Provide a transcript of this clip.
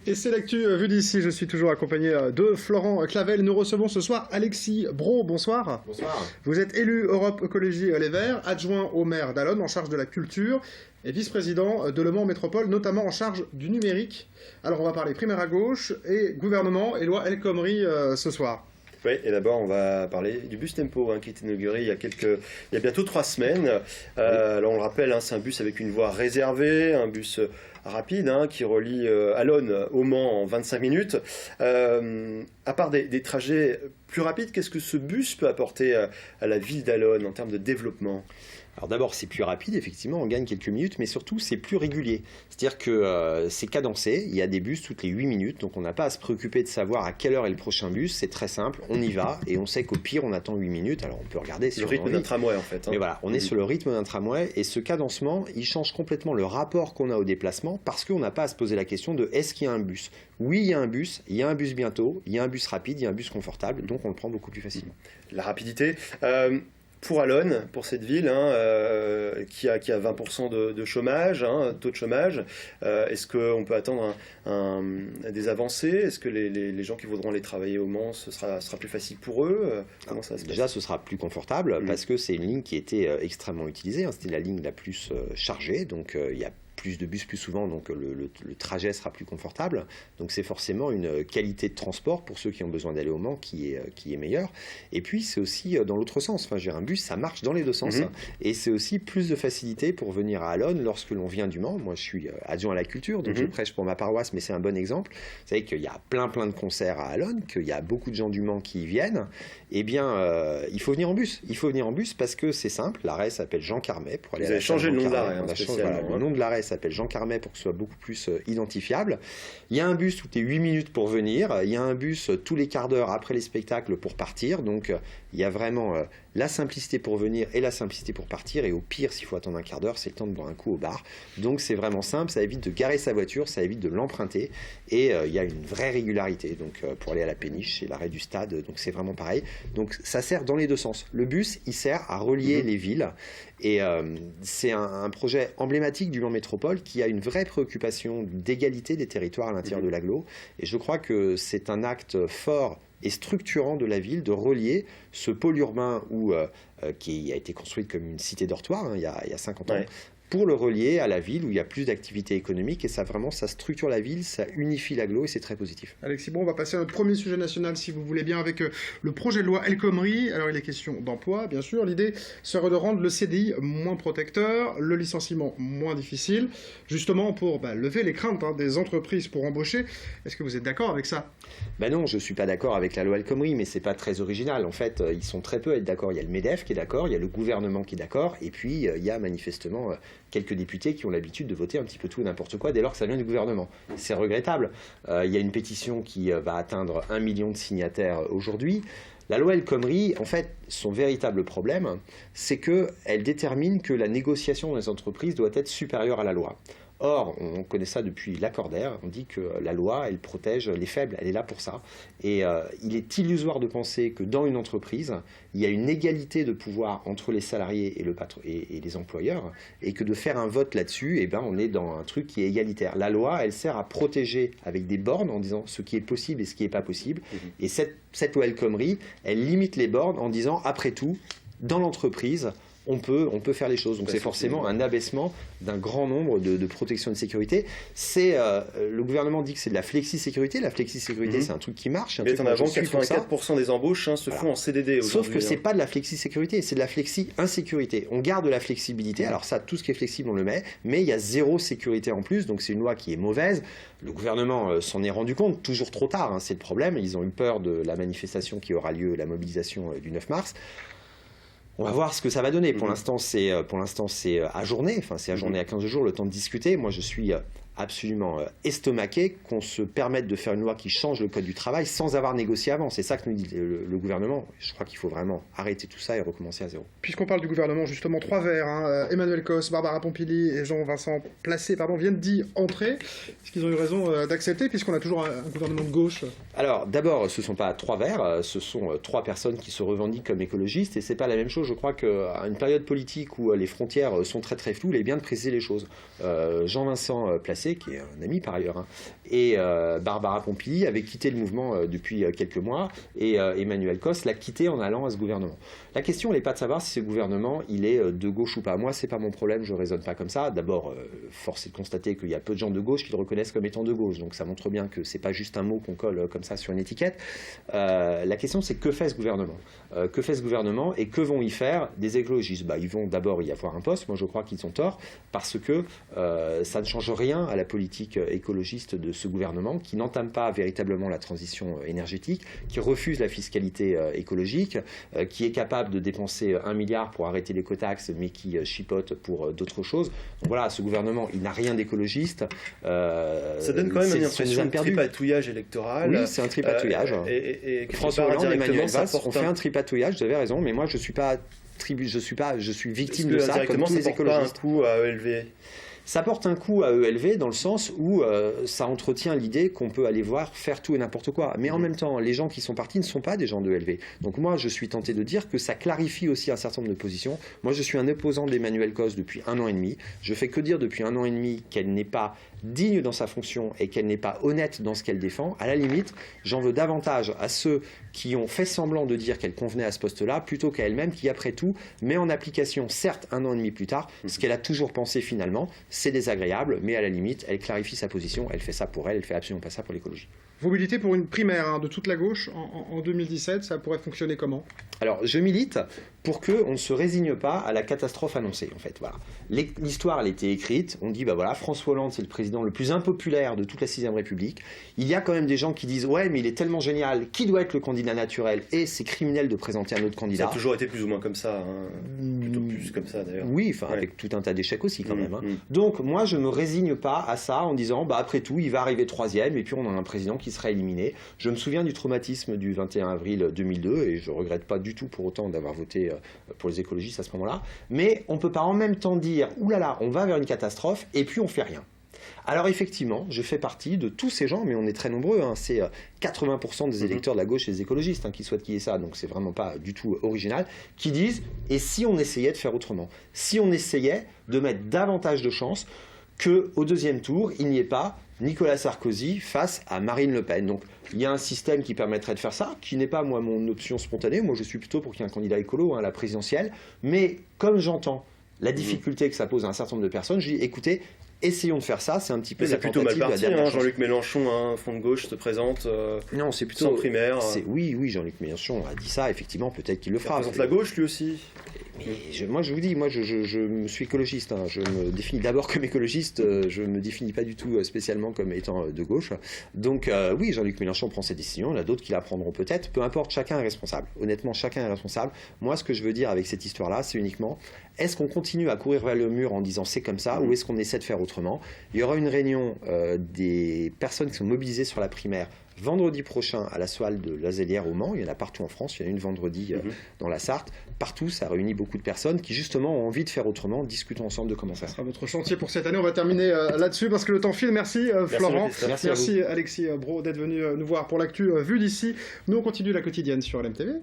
Et c'est l'actu vue d'ici. Je suis toujours accompagné de Florent Clavel. Nous recevons ce soir Alexis Brault. Bonsoir. Bonsoir. Vous êtes élu Europe Écologie Les Verts, adjoint au maire d'Allonnes en charge de la culture et vice-président de Le Mans Métropole, notamment en charge du numérique. Alors on va parler primaire à gauche et gouvernement et loi El Khomri ce soir. Oui, et d'abord on va parler du bus Tempo qui est inauguré il y a bientôt 3 semaines. Alors on le rappelle, c'est un bus avec une voie réservée, un bus rapide qui relie Allonnes au Mans en 25 minutes. À part des trajets plus rapides, qu'est-ce que ce bus peut apporter à la ville d'Allonnes en termes de développement ? Alors d'abord, c'est plus rapide, effectivement, on gagne quelques minutes, mais surtout, c'est plus régulier. C'est-à-dire que c'est cadencé, il y a des bus toutes les 8 minutes, donc on n'a pas à se préoccuper de savoir à quelle heure est le prochain bus, c'est très simple, on y va, et on sait qu'au pire, on attend 8 minutes, alors on peut regarder si le rythme d'un tramway, en fait. Mais voilà, on est sur le rythme d'un tramway, et ce cadencement, il change complètement le rapport qu'on a au déplacement, parce qu'on n'a pas à se poser la question de est-ce qu'il y a un bus ? Oui, il y a un bus bientôt, il y a un bus rapide, il y a un bus confortable, donc on le prend beaucoup plus facilement. La rapidité pour Allonnes, pour cette ville qui a 20% de chômage, taux de chômage, est-ce qu'on peut attendre des avancées ? Est-ce que les gens qui voudront aller travailler au Mans, ce sera plus facile pour eux ? Comment ça se passe ? Déjà, ce sera plus confortable parce que c'est une ligne qui était extrêmement utilisée. C'était la ligne la plus chargée, donc il y a plus de bus plus souvent, donc le trajet sera plus confortable. Donc c'est forcément une qualité de transport pour ceux qui ont besoin d'aller au Mans qui est meilleure. Et puis c'est aussi dans l'autre sens. Enfin, un bus, ça marche dans les deux sens. Et c'est aussi plus de facilité pour venir à Allonnes lorsque l'on vient du Mans. Moi, je suis adjoint à la culture, donc je prêche pour ma paroisse, mais c'est un bon exemple. Vous savez qu'il y a plein de concerts à Allonnes, qu'il y a beaucoup de gens du Mans qui y viennent. Eh bien, il faut venir en bus. Il faut venir en bus parce que c'est simple. L'arrêt s'appelle Jean Carmet. Pour aller Vous avez changé le nom de l'arrêt, le nom de l'arrêt s'appelle Jean Carmet pour que ce soit beaucoup plus identifiable. Il y a un bus toutes les 8 minutes pour venir, il y a un bus tous les quarts d'heure après les spectacles pour partir, donc il y a vraiment la simplicité pour venir et la simplicité pour partir, et au pire, s'il faut attendre un quart d'heure, c'est le temps de boire un coup au bar. Donc c'est vraiment simple, ça évite de garer sa voiture, ça évite de l'emprunter, et il y a une vraie régularité, donc pour aller à la péniche, c'est l'arrêt du stade, donc c'est vraiment pareil. Donc ça sert dans les deux sens. Le bus, il sert à relier les villes, et c'est un projet emblématique du Mans Métropole qui a une vraie préoccupation d'égalité des territoires à l'intérieur de l'agglo. Et je crois que c'est un acte fort et structurant de la ville de relier ce pôle urbain qui a été construit comme une cité dortoir il y a 50 ans. Pour le relier à la ville où il y a plus d'activité économique, et ça structure la ville, ça unifie l'agglo et c'est très positif. Alexis, on va passer à notre premier sujet national si vous voulez bien avec le projet de loi El Khomri. Alors il est question d'emploi bien sûr, l'idée serait de rendre le CDI moins protecteur, le licenciement moins difficile, justement pour lever les craintes des entreprises pour embaucher. Est-ce que vous êtes d'accord avec ça ? Non, je ne suis pas d'accord avec la loi El Khomri, mais c'est pas très original. En fait, ils sont très peu à être d'accord. Il y a le MEDEF qui est d'accord, il y a le gouvernement qui est d'accord, et puis il y a manifestement quelques députés qui ont l'habitude de voter un petit peu tout et n'importe quoi dès lors que ça vient du gouvernement. C'est regrettable. Il y a une pétition qui va atteindre 1 million de signataires aujourd'hui. La loi El Khomri, en fait, son véritable problème, c'est qu'elle détermine que la négociation dans les entreprises doit être supérieure à la loi. Or, on connaît ça depuis Lacordaire, on dit que la loi, elle protège les faibles, elle est là pour ça. Et il est illusoire de penser que dans une entreprise, il y a une égalité de pouvoir entre les salariés et les employeurs, et que de faire un vote là-dessus, on est dans un truc qui est égalitaire. La loi, elle sert à protéger avec des bornes en disant ce qui est possible et ce qui n'est pas possible. Et cette loi El Khomri, elle limite les bornes en disant, après tout, dans l'entreprise, on peut faire les choses. Donc c'est forcément un abaissement d'un grand nombre de protections de sécurité. Le gouvernement dit que c'est de la flexi-sécurité. La flexi-sécurité, c'est un truc qui marche. Mais en avant, 84% des embauches se font en CDD aujourd'hui. Sauf que c'est pas de la flexi-sécurité, c'est de la flexi-insécurité. On garde la flexibilité. Alors ça, tout ce qui est flexible, on le met, mais il y a zéro sécurité en plus. Donc c'est une loi qui est mauvaise. Le gouvernement s'en est rendu compte, toujours trop tard, c'est le problème. Ils ont eu peur de la manifestation qui aura lieu, la mobilisation du 9 mars. On va voir ce que ça va donner. Pour l'instant, c'est ajourné. Enfin, c'est ajourné à 15 jours, le temps de discuter. Moi, je suis absolument estomaqué qu'on se permette de faire une loi qui change le code du travail sans avoir négocié avant. C'est ça que nous dit le gouvernement. Je crois qu'il faut vraiment arrêter tout ça et recommencer à zéro. Puisqu'on parle du gouvernement, justement, 3 verts, Emmanuel Cos, Barbara Pompili et Jean-Vincent Placé viennent d'y entrer. Est-ce qu'ils ont eu raison d'accepter, puisqu'on a toujours un gouvernement de gauche ? Alors, d'abord, ce ne sont pas 3 verts, ce sont 3 personnes qui se revendiquent comme écologistes, et ce n'est pas la même chose. Je crois qu'à une période politique où les frontières sont très très floues, il est bien de préciser les choses. Jean-Vincent Placé, passé, qui est un ami par ailleurs, hein, et Barbara Pompili avait quitté le mouvement depuis quelques mois, et Emmanuel Cos l'a quitté en allant à ce gouvernement. La question n'est pas de savoir si ce gouvernement il est de gauche ou pas. Moi, c'est pas mon problème, je raisonne pas comme ça. D'abord, force est de constater qu'il y a peu de gens de gauche qui le reconnaissent comme étant de gauche, donc ça montre bien que c'est pas juste un mot qu'on colle comme ça sur une étiquette. La question, c'est que fait ce gouvernement ? Que fait ce gouvernement et que vont y faire des écologistes ? Ils vont d'abord y avoir un poste. Moi, je crois qu'ils ont tort parce que ça ne change rien à la politique écologiste de ce gouvernement qui n'entame pas véritablement la transition énergétique, qui refuse la fiscalité écologique, qui est capable de dépenser 1 milliard pour arrêter l'écotaxe, mais qui chipote pour d'autres choses. Donc voilà, ce gouvernement, il n'a rien d'écologiste. Ça donne quand même une impression de tripatouillage électoral. Oui, c'est un tripatouillage. Et François Hollande et Emmanuel Valls ont fait un tripatouillage, vous avez raison, mais moi je suis victime de ça, comme tous les écologistes. Pas un coup à ELV. Ça porte un coup à ELV dans le sens où ça entretient l'idée qu'on peut aller voir faire tout et n'importe quoi. Mais en même temps, les gens qui sont partis ne sont pas des gens de ELV. Donc moi, je suis tenté de dire que ça clarifie aussi un certain nombre de positions. Moi, je suis un opposant d'Emmanuel Cos depuis 1 an et demi. Je fais que dire depuis 1 an et demi qu'elle n'est pas digne dans sa fonction et qu'elle n'est pas honnête dans ce qu'elle défend. À la limite, j'en veux davantage à ceux qui ont fait semblant de dire qu'elle convenait à ce poste-là, plutôt qu'à elle-même qui, après tout, met en application, certes 1 an et demi plus tard, ce qu'elle a toujours pensé finalement. C'est désagréable, mais à la limite, elle clarifie sa position, elle fait ça pour elle fait absolument pas ça pour l'écologie. Vous militez pour une primaire de toute la gauche en 2017, ça pourrait fonctionner comment ? Alors, je milite pour qu'on ne se résigne pas à la catastrophe annoncée, en fait. Voilà. L'histoire, elle était écrite. On dit, voilà, François Hollande, c'est le président le plus impopulaire de toute la 6ème République. Il y a quand même des gens qui disent, ouais, mais il est tellement génial, qui doit être le candidat naturel ? Et c'est criminel de présenter un autre candidat. Ça a toujours été plus ou moins comme ça, plutôt plus comme ça d'ailleurs. Oui, avec tout un tas d'échecs aussi quand même. Donc, moi, je ne me résigne pas à ça en disant, après tout, il va arriver 3e et puis on a un président qui sera éliminé. Je me souviens du traumatisme du 21 avril 2002 et je ne regrette pas du tout pour autant d'avoir voté pour les écologistes à ce moment-là. Mais on ne peut pas en même temps dire, oulala, on va vers une catastrophe et puis on ne fait rien. Alors effectivement, je fais partie de tous ces gens, mais on est très nombreux, c'est 80% des électeurs de la gauche et des écologistes qui souhaitent qu'il y ait ça, donc c'est vraiment pas du tout original, qui disent, et si on essayait de faire autrement ? Si on essayait de mettre davantage de chances qu'au 2e tour, il n'y ait pas Nicolas Sarkozy face à Marine Le Pen. Donc il y a un système qui permettrait de faire ça, qui n'est pas moi mon option spontanée. Moi je suis plutôt pour qu'il y ait un candidat écolo à la présidentielle. Mais comme j'entends la difficulté que ça pose à un certain nombre de personnes, je dis écoutez, essayons de faire ça, c'est un petit peu la tentative. C'est plutôt mal parti, Jean-Luc Mélenchon, Front de gauche, se présente non, c'est plutôt, sans primaire. Oui, Jean-Luc Mélenchon a dit ça, effectivement, peut-être qu'il le fera. Il représente la gauche lui aussi. Mais moi je vous dis, je me suis écologiste, je me définis d'abord comme écologiste, je ne me définis pas du tout spécialement comme étant de gauche. Donc oui, Jean-Luc Mélenchon prend ses décisions, il y en a d'autres qui la prendront peut-être, peu importe, chacun est responsable. Honnêtement, chacun est responsable. Moi ce que je veux dire avec cette histoire-là, c'est uniquement, est-ce qu'on continue à courir vers le mur en disant c'est comme ça, ou est-ce qu'on essaie de faire autrement ? Il y aura une réunion des personnes qui sont mobilisées sur la primaire vendredi prochain à la Soile de Lazelière au Mans. Il y en a partout en France, il y en a une vendredi dans la Sarthe. Partout, ça réunit beaucoup de personnes qui justement ont envie de faire autrement. Discutons ensemble de comment faire. Ce sera votre chantier pour cette année. On va terminer là-dessus parce que le temps file. Merci Florent. Merci Alexis Brault d'être venu nous voir pour l'actu vue d'ici. Nous on continue la quotidienne sur LMTV.